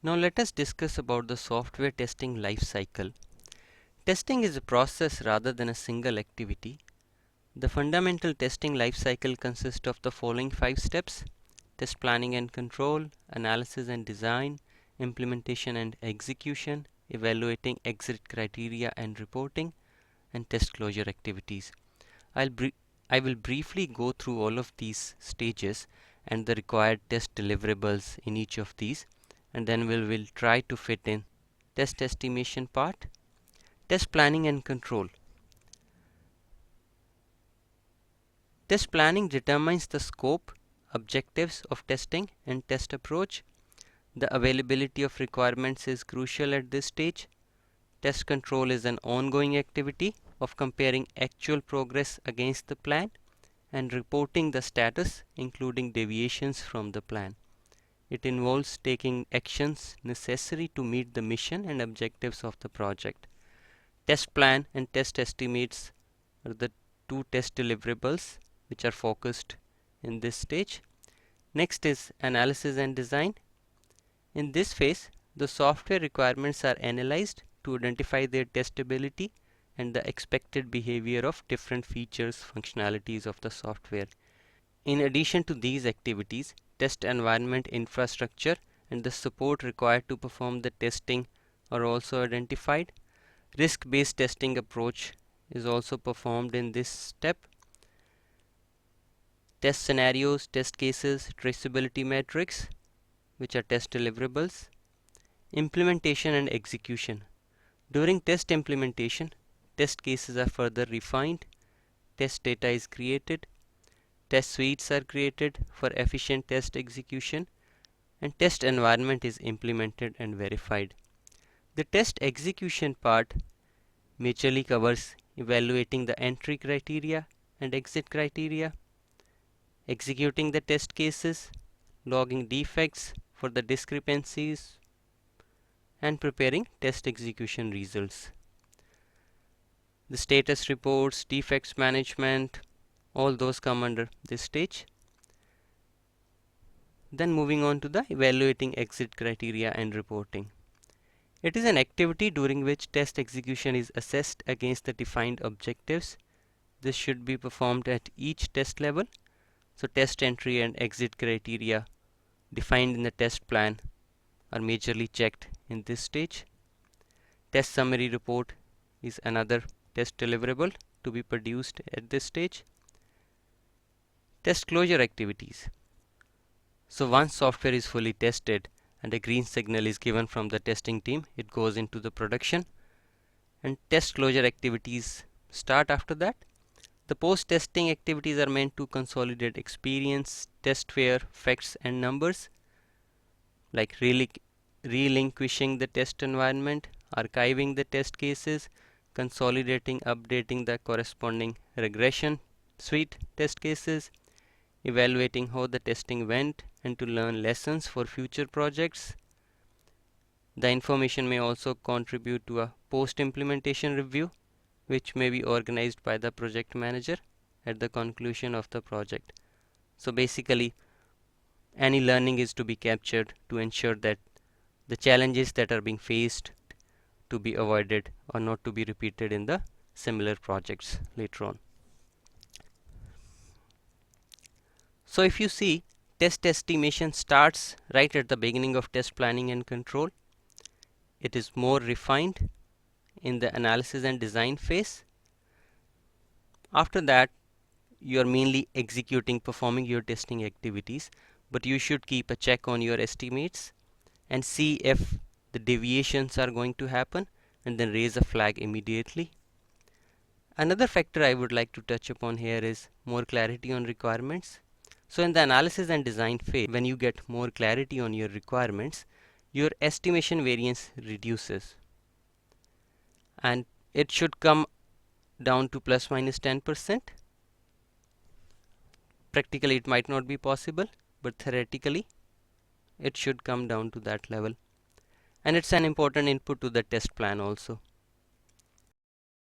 Now let us discuss about the software testing life cycle. Testing is a process rather than a single activity. The fundamental testing life cycle consists of the following 5 steps: test planning and control, analysis and design, implementation and execution, evaluating exit criteria and reporting, and test closure activities. I will briefly go through all of these stages and the required test deliverables in each of these, and then we will try to fit in test estimation part. Test planning and control. Test planning determines the scope, objectives of testing and test approach. The availability of requirements is crucial at this stage. Test control is an ongoing activity of comparing actual progress against the plan and reporting the status, including deviations from the plan. It involves taking actions necessary to meet the mission and objectives of the project. Test plan and test estimates are the two test deliverables which are focused in this stage. Next is analysis and design. In this phase, the software requirements are analyzed to identify their testability and the expected behavior of different features, functionalities of the software. In addition to these activities, test environment infrastructure and the support required to perform the testing are also identified. Risk-based testing approach is also performed in this step. Test scenarios, test cases, traceability metrics, which are test deliverables. Implementation and execution. During test implementation, test cases are further refined, test data is created, test suites are created for efficient test execution, and test environment is implemented and verified. The test execution part majorly covers evaluating the entry criteria and exit criteria, executing the test cases, logging defects for the discrepancies, and preparing test execution results. The status reports, defects management, all those come under this stage. Then moving on to the evaluating exit criteria and reporting. It is an activity during which test execution is assessed against the defined objectives. This should be performed at each test level. So test entry and exit criteria defined in the test plan are majorly checked in this stage. Test summary report is another test deliverable to be produced at this stage. Test closure activities. So once software is fully tested and a green signal is given from the testing team, it goes into the production, and test closure activities start after that. The post-testing activities are meant to consolidate experience, test wear, facts and numbers, like relinquishing the test environment, archiving the test cases, consolidating, updating the corresponding regression suite test cases, evaluating how the testing went and to learn lessons for future projects. The information may also contribute to a post-implementation review, which may be organized by the project manager at the conclusion of the project. So basically, any learning is to be captured to ensure that the challenges that are being faced to be avoided or not to be repeated in the similar projects later on. So if you see, test estimation starts right at the beginning of test planning and control. It is more refined in the analysis and design phase. After that, you are mainly executing, performing your testing activities, but you should keep a check on your estimates and see if the deviations are going to happen, and then raise a flag immediately. Another factor I would like to touch upon here is more clarity on requirements. So in the analysis and design phase, when you get more clarity on your requirements, your estimation variance reduces, and it should come down to plus minus 10%. Practically it might not be possible, but theoretically it should come down to that level, and it's an important input to the test plan also.